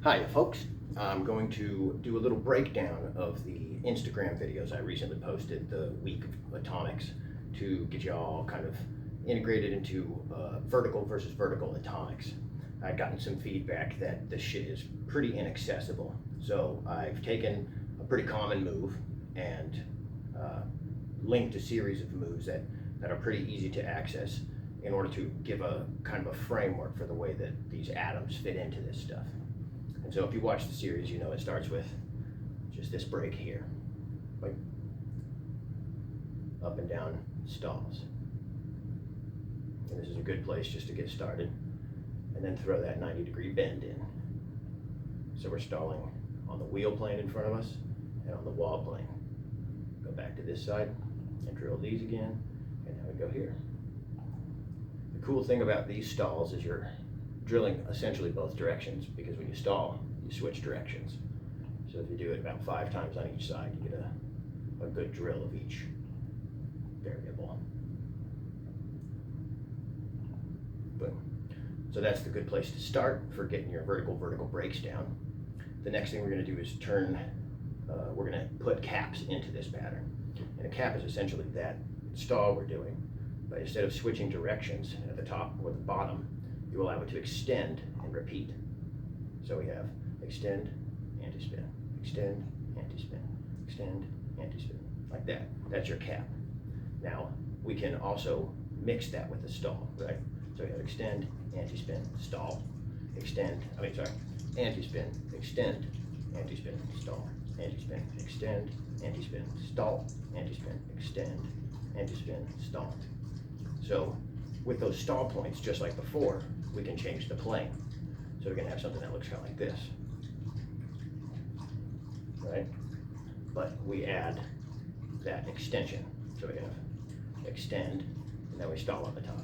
Hi folks, I'm going to do a little breakdown of the Instagram videos I recently posted the week of atomics to get you all kind of integrated into vertical versus vertical atomics. I've gotten some feedback that this shit is pretty inaccessible, so I've taken a pretty common move and linked a series of moves that are pretty easy to access in order to give a kind of a framework for the way that these atoms fit into this stuff. And so if you watch the series, you know it starts with just this break here, like up and down stalls. And this is a good place just to get started. And then throw that 90-degree bend in. So we're stalling on the wheel plane in front of us and on the wall plane. Go back to this side and drill these again, and now we go here. The cool thing about these stalls is you're drilling essentially both directions, because when you stall, you switch directions. So if you do it about 5 times on each side, you get a good drill of each variable. Boom. So that's the good place to start for getting your vertical breaks down. The next thing we're going to do is we're going to put caps into this pattern. And a cap is essentially that stall we're doing, but instead of switching directions at the top or the bottom, you allow it to extend and repeat. So we have extend, anti-spin, extend, anti-spin, extend, anti-spin, like that. That's your cap. Now, we can also mix that with the stall, right? So we have extend, anti-spin, stall, anti-spin, extend, anti-spin, stall, anti-spin, extend, anti-spin, stall, anti-spin, extend, anti-spin, stall. So with those stall points, just like before, we can change the plane. So we're gonna have something that looks kind of like this, right? But we add that extension. So we have extend, and then we stall on the top.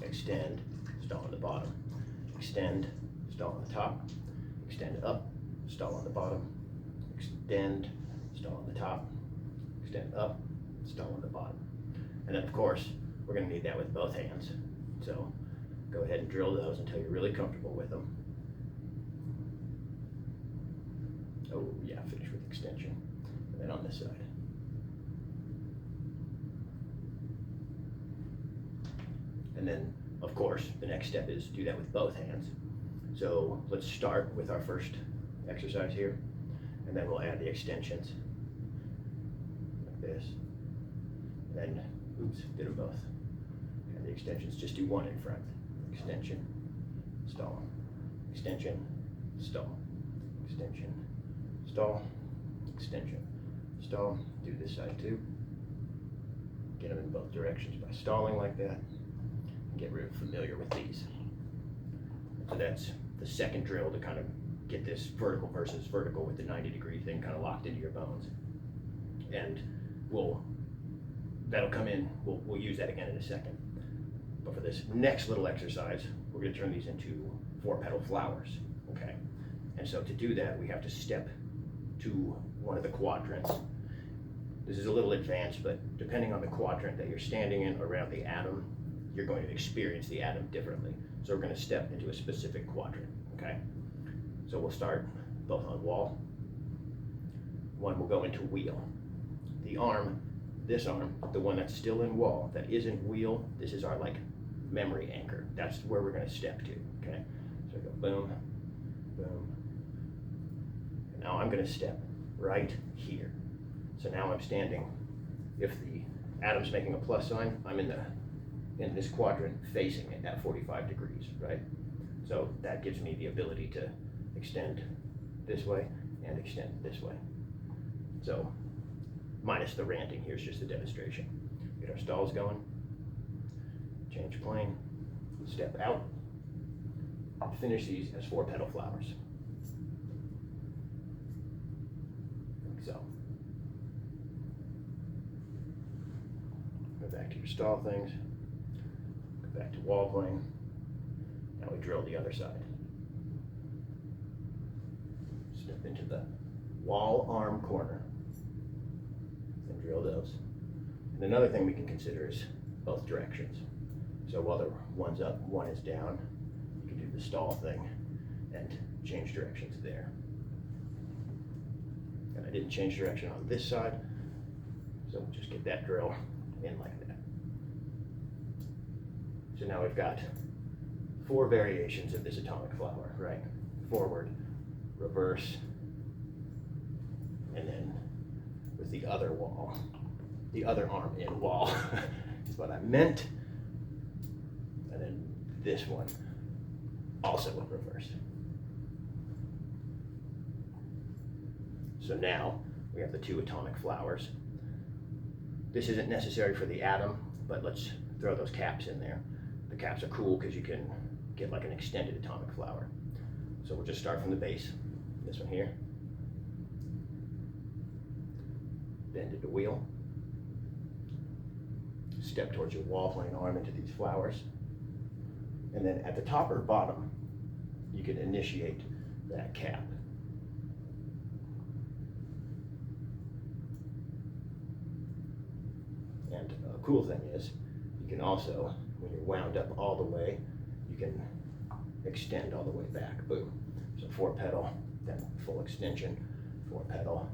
Extend, stall on the bottom. Extend, stall on the top. Extend up, stall on the bottom. Extend, stall on the top. Extend up, stall on the bottom. And then of course, we're gonna need that with both hands. So go ahead and drill those until you're really comfortable with them. Oh yeah, finish with extension. And then on this side. And then, of course, the next step is do that with both hands. So let's start with our first exercise here, and then we'll add the extensions, like this. And then, oops, did them both. And the extensions, just do one in front. Extension, stall, extension, stall, extension, stall, extension, stall. Do this side too. Get them in both directions by stalling like that. Get real familiar with these. So that's the second drill to kind of get this vertical versus vertical with the 90-degree thing kind of locked into your bones. And that'll come in, we'll use that again in a second. But for this next little exercise, we're going to turn these into 4-petal flowers, okay? And so to do that, we have to step to one of the quadrants. This is a little advanced, but depending on the quadrant that you're standing in around the atom, you're going to experience the atom differently. So we're going to step into a specific quadrant, okay? So we'll start both on wall. One will go into wheel. The arm, this arm, the one that's still in wall, that isn't wheel, this is our like memory anchor. That's where we're going to step to, okay? So go boom, boom. And now I'm going to step right here. So now I'm standing, if the atom's making a plus sign, I'm in this quadrant facing it at 45 degrees, right? So that gives me the ability to extend this way and extend this way. So minus the ranting, here's just a demonstration. Get our stalls going, change plane, step out, finish these as 4-petal flowers. Like so. Go back to your stall things. Back to wall plane. Now we drill the other side. Step into the wall arm corner and drill those. And another thing we can consider is both directions. So while the one's up, one is down, you can do the stall thing and change directions there. And I didn't change direction on this side, so we'll just get that drill in like that. So now we've got 4 variations of this atomic flower, right? Forward, reverse, and then with the other wall, the other arm in wall is what I meant. And then this one also in reverse. So now we have the 2 atomic flowers. This isn't necessary for the atom, but let's throw those caps in there. The caps are cool because you can get like an extended atomic flower. So we'll just start from the base, this one here. Bend at the wheel. Step towards your wall plane arm into these flowers. And then at the top or bottom, you can initiate that cap. And a cool thing is, you can also, when you're wound up all the way, you can extend all the way back. Boom. So 4 petal, then full extension, 4 petal,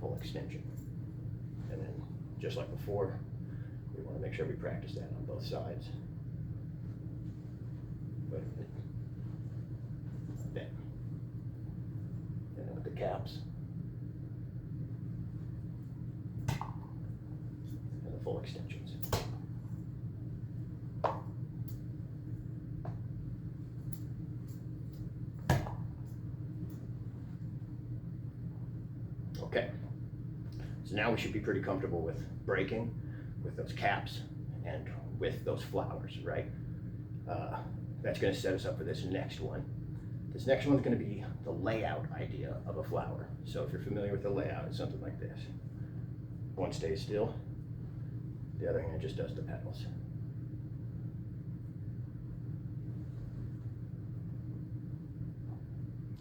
full extension. And then, just like before, we want to make sure we practice that on both sides. Wait a minute. Bam. And then with the caps, and the full extensions. Okay, so now we should be pretty comfortable with breaking, with those caps, and with those flowers, right? That's going to set us up for this next one. This next one's going to be the layout idea of a flower. So if you're familiar with the layout, it's something like this. One stays still, the other hand just does the petals.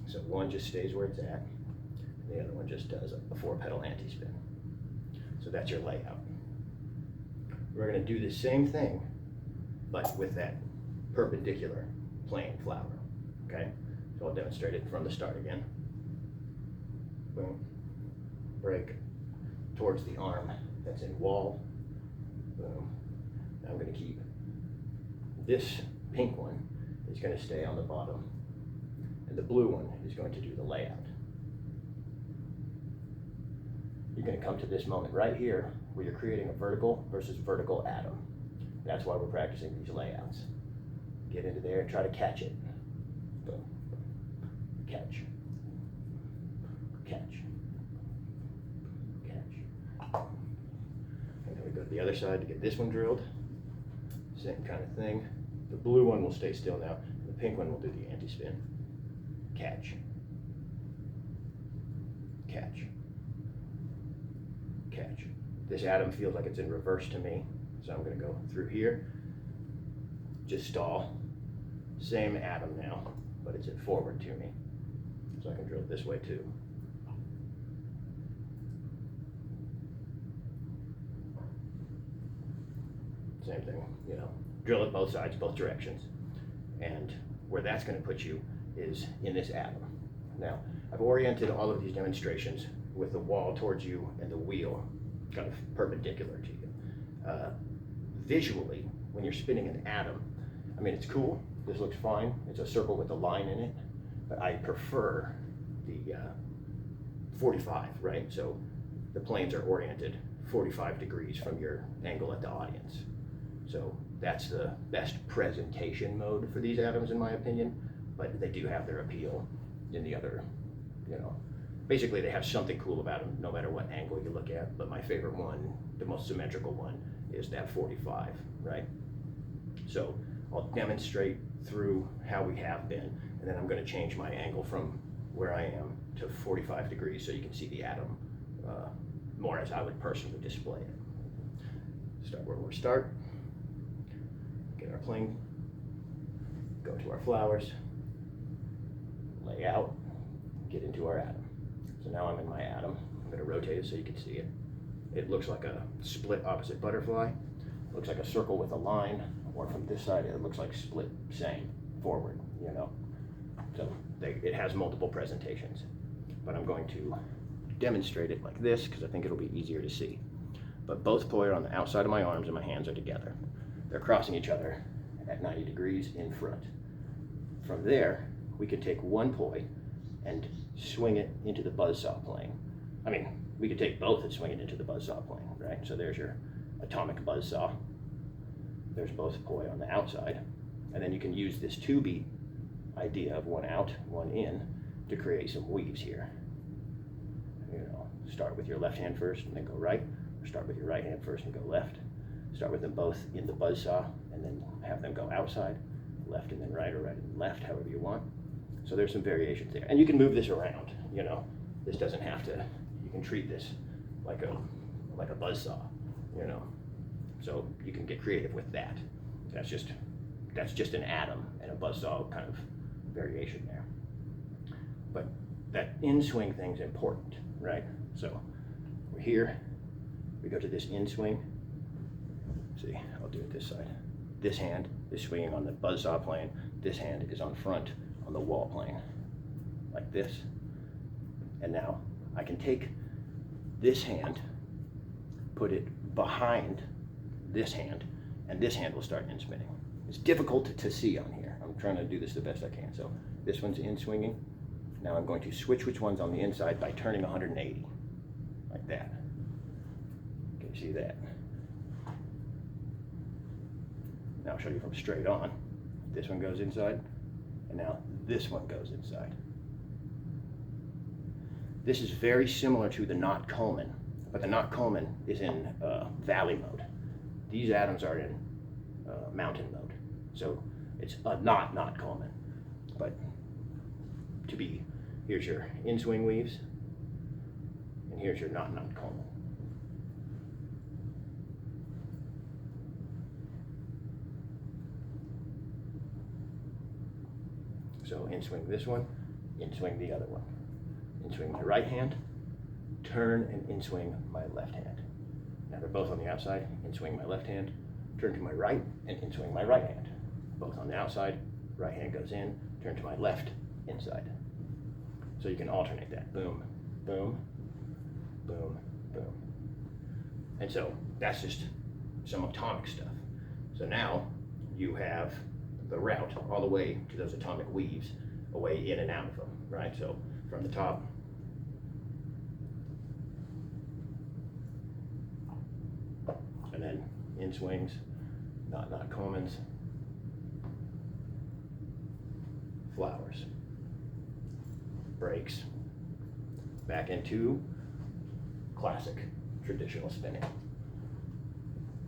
So one just stays where it's at, and the other one just does a 4-petal anti-spin. So that's your layout. We're going to do the same thing, but with that perpendicular plane flower. Okay? So I'll demonstrate it from the start again. Boom. Break towards the arm that's in wall. Boom. Now I'm going to keep this pink one is going to stay on the bottom, and the blue one is going to do the layout. You're going to come to this moment right here where you're creating a vertical versus vertical atom. That's why we're practicing these layouts. Get into there and try to catch it. Boom. Catch. Catch. Catch. And then we go to the other side to get this one drilled. Same kind of thing. The blue one will stay still now. The pink one will do the anti-spin. Catch. Catch. Catch. This atom feels like it's in reverse to me, so I'm going to go through here. Just stall. Same atom now, but it's in forward to me. So I can drill it this way too. Same thing, you know, drill it both sides, both directions. And where that's going to put you is in this atom. Now, I've oriented all of these demonstrations with the wall towards you and the wheel kind of perpendicular to you. Visually, when you're spinning an atom, I mean, it's cool. This looks fine. It's a circle with a line in it, but I prefer the 45, right? So the planes are oriented 45 degrees from your angle at the audience. So that's the best presentation mode for these atoms, in my opinion, but they do have their appeal in the other, you know, basically they have something cool about them no matter what angle you look at, but my favorite one, the most symmetrical one, is that 45, right? So I'll demonstrate through how we have been, and then I'm going to change my angle from where I am to 45 degrees so you can see the atom more as I would personally display it. Start where we start, get our plane, go to our flowers, lay out, get into our atom. So now I'm in my atom. I'm going to rotate it so you can see it. It looks like a split opposite butterfly. It looks like a circle with a line, or from this side it looks like split same forward, you know. So it has multiple presentations. But I'm going to demonstrate it like this because I think it'll be easier to see. But both poi are on the outside of my arms and my hands are together. They're crossing each other at 90 degrees in front. From there, we can take one poi and swing it into the buzzsaw plane. I mean, we could take both and swing it into the buzzsaw plane, right? So there's your atomic buzzsaw. There's both poi on the outside. And then you can use this 2-beat idea of one out, one in to create some weaves here. You know, start with your left hand first and then go right, or start with your right hand first and go left. Start with them both in the buzzsaw and then have them go outside, left and then right, or right and then left, however you want. So there's some variations there. And you can move this around, you know. This doesn't have to, you can treat this like a buzzsaw, you know. So you can get creative with that. That's just an atom and a buzzsaw kind of variation there. But that in-swing thing's important, right? So we're here, we go to this in-swing. See, I'll do it this side. This hand is swinging on the buzzsaw plane. This hand is on front on the wall plane, like this. And now I can take this hand, put it behind this hand, and this hand will start in swinging. It's difficult to see on here. I'm trying to do this the best I can. So this one's in swinging. Now I'm going to switch which one's on the inside by turning 180, like that. Can you see that? Now I'll show you from straight on. This one goes inside, and now this one goes inside. This is very similar to the knot Coleman, but the knot Coleman is in valley mode. These atoms are in mountain mode. So it's a knot Coleman. But here's your in-swing weaves, and here's your knot Coleman. So in-swing this one, in-swing the other one. In-swing my right hand, turn and in-swing my left hand. Now they're both on the outside, in-swing my left hand, turn to my right and in-swing my right hand. Both on the outside, right hand goes in, turn to my left, inside. So you can alternate that. Boom, boom, boom, boom. And so that's just some atomic stuff. So now you have the route all the way to those atomic weaves, a way in and out of them, right? So from the top, and then in swings, knot Colemans, flowers, breaks, back into classic traditional spinning.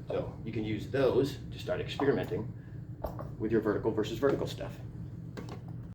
So you can use those to start experimenting with your vertical versus vertical stuff.